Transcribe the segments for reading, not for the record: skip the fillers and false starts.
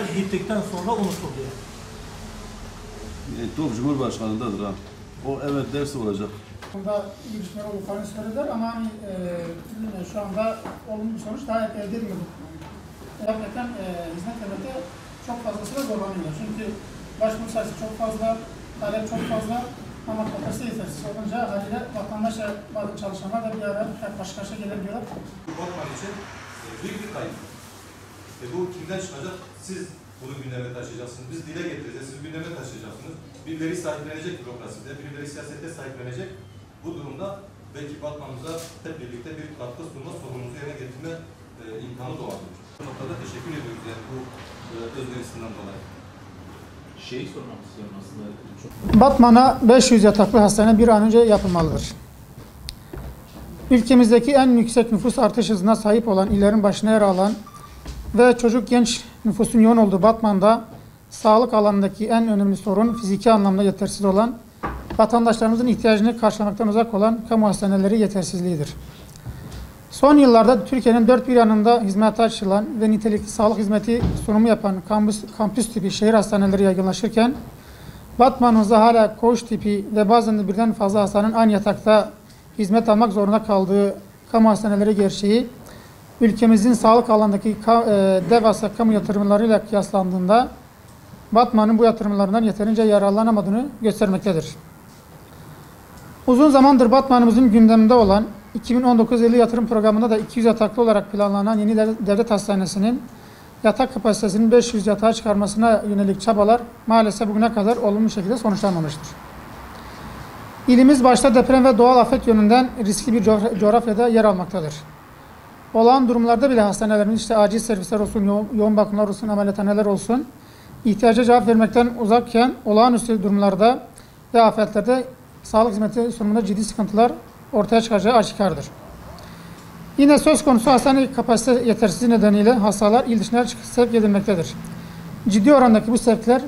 her gittikten sonra unutuluyor. Top Cumhurbaşkanı'ndadır ha. O evet dersi olacak. Burada girişimler olduklarını söylediler ama hani şu anda olumlu bir sonuç daha elde edilmedi. Hakikaten hizmet vermekte çok fazlasıyla zorlanıyorlar. Çünkü başvuru sayısı çok fazla, talep çok fazla ama kapasite yetersiz olunca haliyle vatandaşla bazı çalışanlar da bir ara hep baş karşıya gelebiliyorlar. Batman için büyük bir kayıp. Bu kimden çıkacak? Siz bunu gündeme taşıyacaksınız. Biz dile getireceğiz, siz gündeme taşıyacaksınız. Birileri sahiplenecek bürokraside, birileri siyasette sahiplenecek. Bu durumda belki Batman'ımıza hep birlikte bir katkı sunma, sorunumuzu yerine getirme imkanı doğabilir. Bu noktada teşekkür ediyoruz yani bu özverisinden dolayı. Şeyi sormak istiyorum aslında. Batman'a 500 yataklı hastane bir an önce yapılmalıdır. Ülkemizdeki en yüksek nüfus artış hızına sahip olan illerin başına yer alan ve çocuk genç nüfusun yoğun olduğu Batman'da sağlık alanındaki en önemli sorun fiziki anlamda yetersiz olan, vatandaşlarımızın ihtiyacını karşılamaktan uzak olan kamu hastaneleri yetersizliğidir. Son yıllarda Türkiye'nin dört bir yanında hizmete açılan ve nitelikli sağlık hizmeti sunumu yapan kampüs tipi şehir hastaneleri yaygınlaşırken, Batman'ımızda hala koğuş tipi ve bazen de birden fazla hastanın aynı yatakta hizmet almak zorunda kaldığı kamu hastaneleri gerçeği, ülkemizin sağlık alanındaki devasa kamu yatırımlarıyla kıyaslandığında Batman'ın bu yatırımlarından yeterince yararlanamadığını göstermektedir. Uzun zamandır Batman'ımızın gündeminde olan 2019 yılı yatırım programında da 200 yataklı olarak planlanan yeni devlet hastanesinin yatak kapasitesinin 500 yatağa çıkarmasına yönelik çabalar maalesef bugüne kadar olumlu şekilde sonuçlanmamıştır. İlimiz başta deprem ve doğal afet yönünden riskli bir coğrafyada yer almaktadır. Olağan durumlarda bile hastanelerimiz işte acil servisler olsun, yoğun bakımlar olsun, ameliyathaneler olsun ihtiyaca cevap vermekten uzakken olağanüstü durumlarda ve afetlerde sağlık hizmeti sunumunda ciddi sıkıntılar ortaya çıkacağı aşikardır. Yine söz konusu hastane kapasite yetersizliği nedeniyle hastalar il dışına sevk edilmektedir. Ciddi orandaki bu sevkler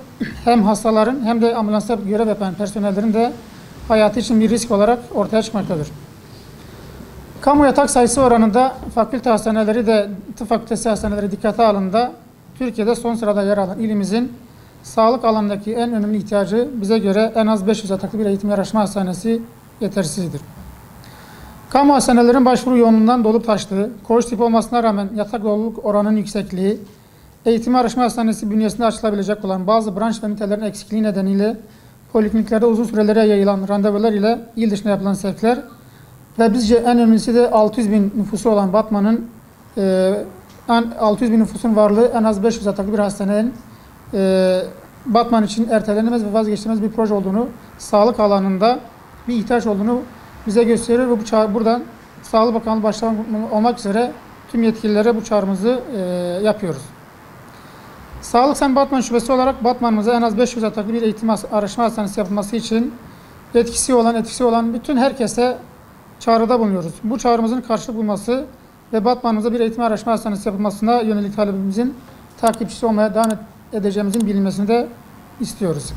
hem hastaların hem de ambulansta görev yapan personellerin de hayatı için bir risk olarak ortaya çıkmaktadır. Kamu yatak sayısı oranında fakülte hastaneleri de tıp fakültesi hastaneleri dikkate alındığında Türkiye'de son sırada yer alan ilimizin sağlık alanındaki en önemli ihtiyacı bize göre en az 500 yataklı bir eğitim araştırma hastanesi yetersizdir. Kamu hastanelerin başvuru yoğunluğundan dolup taştığı, koğuş tipi olmasına rağmen yatak doluluk oranının yüksekliği, eğitim araştırma hastanesi bünyesinde açılabilecek olan bazı branş ve ünitelerin eksikliği nedeniyle polikliniklerde uzun sürelere yayılan randevular ile il dışına yapılan sevkler ve bizce en önemlisi de 600 bin nüfusu olan Batman'ın 600 bin nüfusun varlığı en az 500 yataklı bir hastanenin Batman için ertelenemez ve vazgeçilmez bir proje olduğunu, sağlık alanında bir ihtiyaç olduğunu bize gösterir ve buradan Sağlık Bakanlığı başta olmak üzere tüm yetkililere bu çağrımızı yapıyoruz. Sağlık Sen Batman Şubesi olarak Batman'ımıza en az 500 yataklı bir eğitim araştırma hastanesi yapılması için etkisi olan bütün herkese çağrıda bulunuyoruz. Bu çağrımızın karşılık bulması ve Batman'ımıza bir eğitim araştırma hastanesi yapılmasına yönelik talebimizin takipçisi olmaya devam edeceğimizin bilinmesini de istiyoruz.